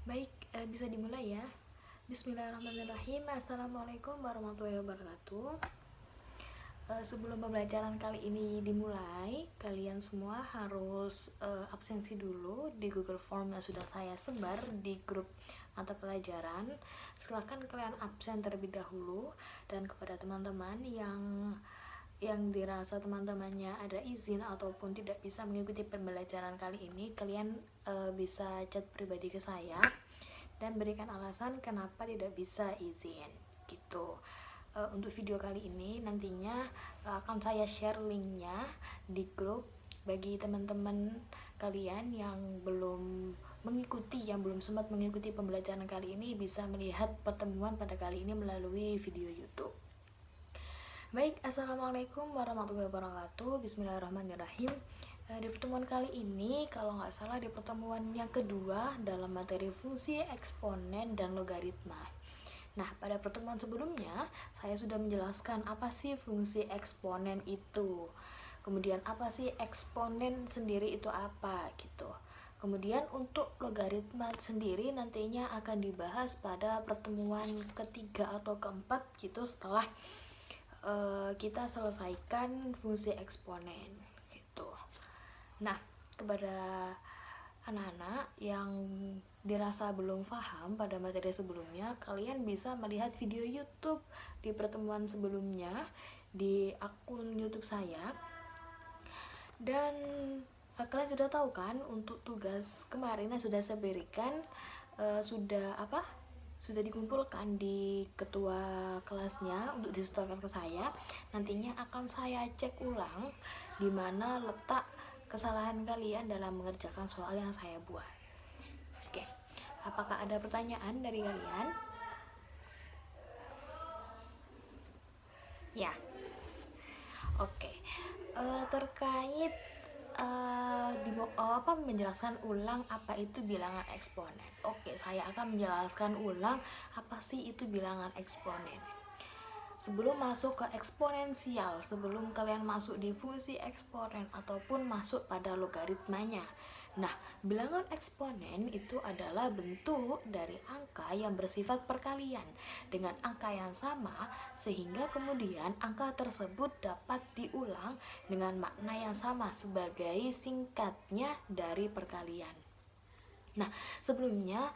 Baik, bisa dimulai ya. Bismillahirrahmanirrahim. Assalamualaikum warahmatullahi wabarakatuh. Sebelum pembelajaran kali ini dimulai, kalian semua harus absensi dulu di Google Form yang sudah saya sebar di grup mata pelajaran. Silakan kalian absen terlebih dahulu, dan kepada teman-teman yang dirasa teman-temannya ada izin ataupun tidak bisa mengikuti pembelajaran kali ini, kalian bisa chat pribadi ke saya dan berikan alasan kenapa tidak bisa izin gitu. Untuk video kali ini nantinya akan saya share linknya di grup bagi teman-teman kalian yang belum sempat mengikuti pembelajaran kali ini, bisa melihat pertemuan pada kali ini melalui video YouTube. Baik, assalamualaikum warahmatullahi wabarakatuh. Bismillahirrahmanirrahim. Di pertemuan kali ini, kalau nggak salah di pertemuan yang kedua dalam materi fungsi eksponen dan logaritma. Nah, pada pertemuan sebelumnya saya sudah menjelaskan apa sih fungsi eksponen itu, kemudian apa sih eksponen sendiri itu apa gitu. Kemudian untuk logaritma sendiri nantinya akan dibahas pada pertemuan ketiga atau keempat gitu, setelah kita selesaikan fungsi eksponen gitu. Nah, kepada anak-anak yang dirasa belum paham pada materi sebelumnya, kalian bisa melihat video YouTube di pertemuan sebelumnya di akun YouTube saya. Dan kalian sudah tahu kan, untuk tugas kemarin yang sudah saya berikan sudah dikumpulkan di ketua kelasnya untuk disetorkan ke saya. Nantinya akan saya cek ulang di mana letak kesalahan kalian dalam mengerjakan soal yang saya buat. Oke, apakah ada pertanyaan dari kalian? Ya, oke. Terkait menjelaskan ulang apa itu bilangan eksponen. Oke, saya akan menjelaskan ulang apa sih itu bilangan eksponen. Sebelum masuk ke eksponensial, sebelum kalian masuk di fungsi eksponen ataupun masuk pada logaritmanya. Nah, bilangan eksponen itu adalah bentuk dari angka yang bersifat perkalian dengan angka yang sama, sehingga kemudian angka tersebut dapat diulang dengan makna yang sama sebagai singkatnya dari perkalian. Nah, sebelumnya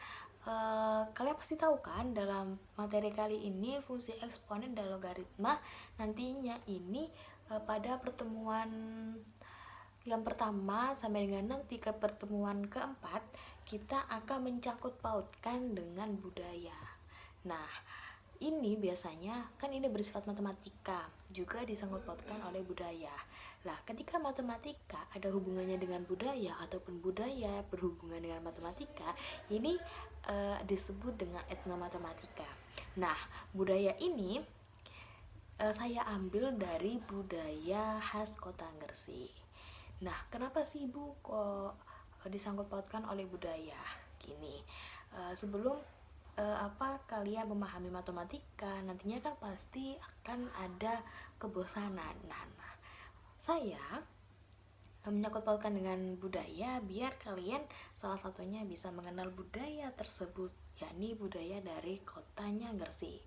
kalian pasti tahu kan, dalam materi kali ini fungsi eksponen dan logaritma nantinya ini pada pertemuan yang pertama sampai dengan nanti ke pertemuan keempat, kita akan mencangkut pautkan dengan budaya. Nah, ini biasanya kan ini bersifat matematika, juga disangkut pautkan oleh budaya. Nah, ketika matematika ada hubungannya dengan budaya ataupun budaya berhubungan dengan matematika, ini disebut dengan etnomatematika. Nah, budaya ini saya ambil dari budaya khas Kota Gresik. Nah, kenapa sih Bu kok disangkut pautkan oleh budaya? Gini, sebelum kalian memahami matematika, nantinya kan pasti akan ada kebosanan. Nah, saya menyangkut pautkan dengan budaya biar kalian salah satunya bisa mengenal budaya tersebut, yakni budaya dari kotanya Gresik.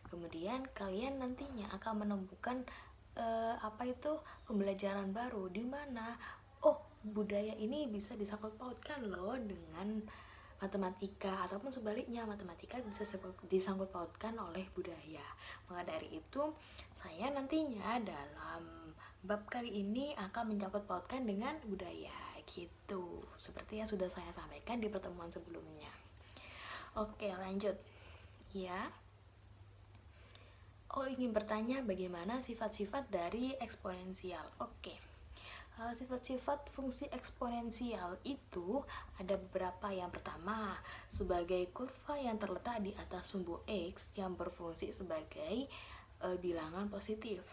Kemudian kalian nantinya akan menemukan pembelajaran baru, di mana budaya ini bisa disangkut pautkan loh dengan matematika, ataupun sebaliknya matematika bisa disangkut pautkan oleh budaya. Maka dari itu, saya nantinya dalam bab kali ini akan menyangkut pautkan dengan budaya gitu, seperti yang sudah saya sampaikan di pertemuan sebelumnya. Oke, lanjut ya. Ingin bertanya bagaimana sifat-sifat dari eksponensial. Oke. Sifat-sifat fungsi eksponensial itu ada beberapa. Yang pertama, sebagai kurva yang terletak di atas sumbu X yang berfungsi sebagai bilangan positif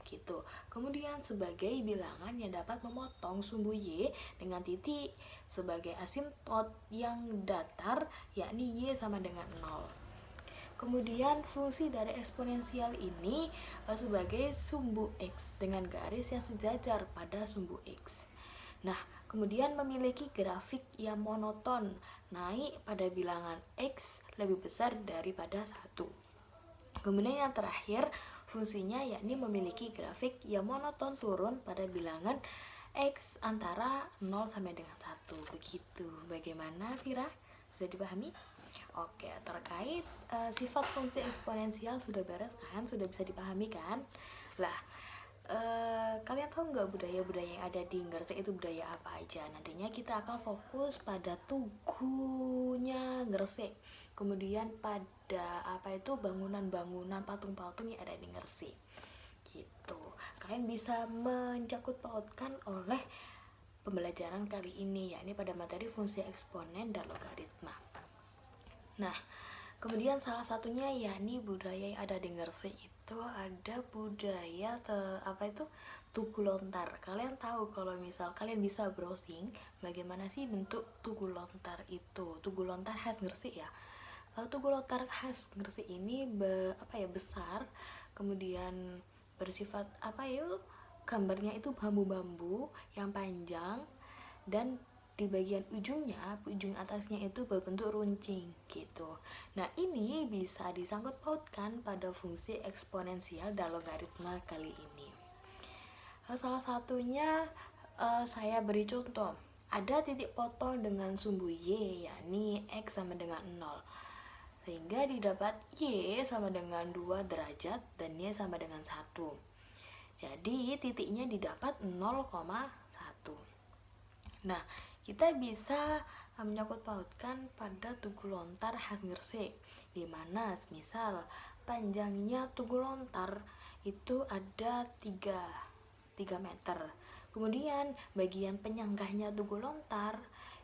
gitu. Kemudian sebagai bilangan yang dapat memotong sumbu Y dengan titik sebagai asimtot yang datar, yakni Y sama dengan 0. Kemudian fungsi dari eksponensial ini sebagai sumbu X dengan garis yang sejajar pada sumbu X. Nah, kemudian memiliki grafik yang monoton, naik pada bilangan X lebih besar daripada 1. Kemudian yang terakhir, fungsinya yakni memiliki grafik yang monoton turun pada bilangan X antara 0 sampai dengan 1. Begitu. Bagaimana, Vira? Sudah dipahami? Oke, terkait sifat fungsi eksponensial sudah beres kan? Sudah bisa dipahami kan? Lah, kalian tahu nggak budaya-budaya yang ada di Gresik itu budaya apa aja? Nantinya kita akan fokus pada tugunya Gresik, kemudian pada bangunan-bangunan patung-patung yang ada di Gresik gitu. Kalian bisa mencangkut pautkan oleh pembelajaran kali ini, yakni pada materi fungsi eksponen dan logaritma. Nah, kemudian salah satunya yakni budaya yang ada di Gresik itu ada budaya tugu lontar. Kalian tahu kalau misal kalian bisa browsing bagaimana sih bentuk tugu lontar itu. Tugu lontar khas Gresik ya. Tugu lontar khas Gresik ini besar, kemudian bersifat gambarnya itu bambu-bambu yang panjang, dan di bagian ujung atasnya itu berbentuk runcing gitu. Nah, ini bisa disangkut pautkan pada fungsi eksponensial dan logaritma kali ini. Salah satunya saya beri contoh. Ada titik potong dengan sumbu Y, yakni X sama dengan 0. Sehingga didapat Y sama dengan 2 derajat dan Y sama dengan 1. Jadi titiknya didapat 0,1. Nah, kita bisa menyangkut pautkan pada tugu lontar khas Gresik, di mana misal panjangnya tugu lontar itu ada 3 meter. Kemudian bagian penyanggahnya tugu lontar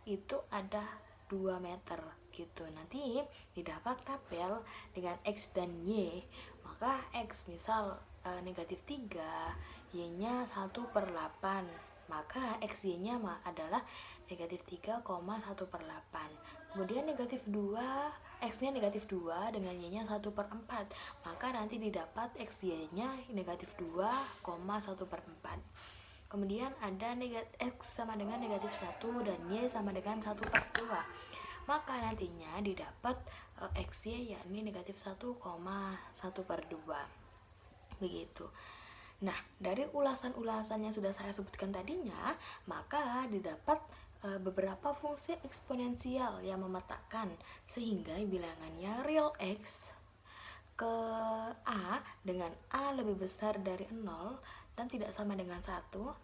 itu ada 2 meter gitu. Nanti didapat tabel dengan X dan Y. Maka X misal negatif 3, Y-nya 1/8, maka XY-nya adalah negatif 3,1/8. Kemudian negatif 2, X-nya negatif 2 dengan Y-nya 1/4, maka nanti didapat XY-nya negatif 2,1/4. Kemudian ada X sama dengan negatif 1 dan Y sama dengan 1/2, maka nantinya didapat XY yakni negatif 1,1/2. Begitu. Nah, dari ulasan-ulasan yang sudah saya sebutkan tadinya, maka didapat beberapa fungsi eksponensial yang memetakan sehingga bilangannya real X ke A dengan A lebih besar dari 0 dan tidak sama dengan 1.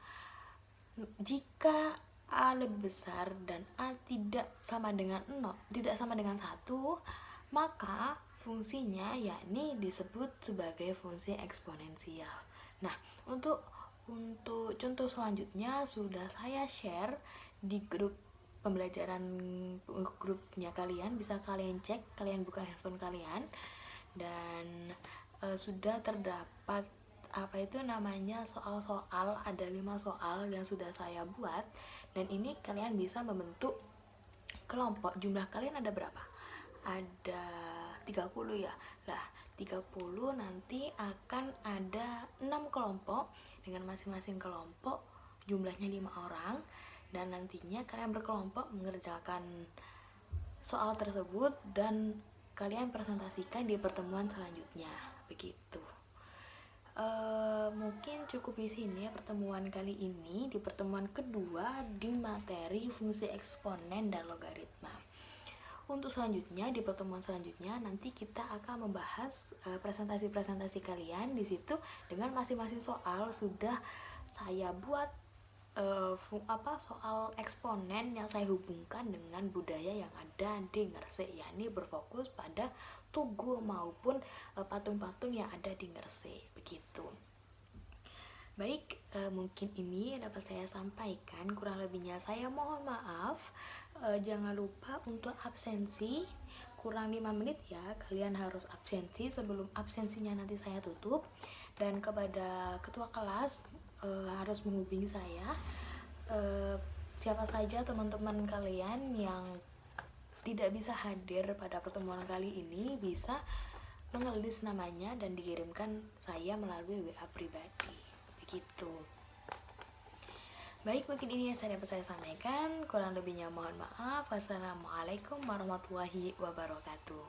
Jika A lebih besar dan A tidak sama dengan 1, maka fungsinya yakni disebut sebagai fungsi eksponensial. Nah, untuk contoh selanjutnya sudah saya share di grup pembelajaran grupnya kalian, bisa kalian cek, kalian buka handphone kalian, dan sudah terdapat soal-soal, ada 5 soal yang sudah saya buat, dan ini kalian bisa membentuk kelompok. Jumlah kalian ada berapa? Ada 30 ya. Lah, 30 nanti akan ada 6 kelompok dengan masing-masing kelompok jumlahnya 5 orang, dan nantinya kalian berkelompok mengerjakan soal tersebut dan kalian presentasikan di pertemuan selanjutnya. Begitu. Mungkin cukup di sini ya pertemuan kali ini, di pertemuan kedua di materi fungsi eksponen dan logaritma. Untuk selanjutnya, di pertemuan selanjutnya nanti kita akan membahas presentasi-presentasi kalian. Di situ dengan masing-masing soal sudah saya buat soal eksponen yang saya hubungkan dengan budaya yang ada di Gresik, yakni berfokus pada tugu maupun patung-patung yang ada di Gresik. Begitu. Baik, mungkin ini dapat saya sampaikan. Kurang lebihnya saya mohon maaf. Jangan lupa untuk absensi kurang 5 menit ya. Kalian harus absensi sebelum absensinya nanti saya tutup. Dan kepada ketua kelas harus menghubungi saya. Siapa saja teman-teman kalian yang tidak bisa hadir pada pertemuan kali ini bisa mengelis namanya dan dikirimkan saya melalui WA pribadi. Begitu. Baik, mungkin ini yang dapat saya sampaikan. Kurang lebihnya mohon maaf. Wassalamualaikum warahmatullahi wabarakatuh.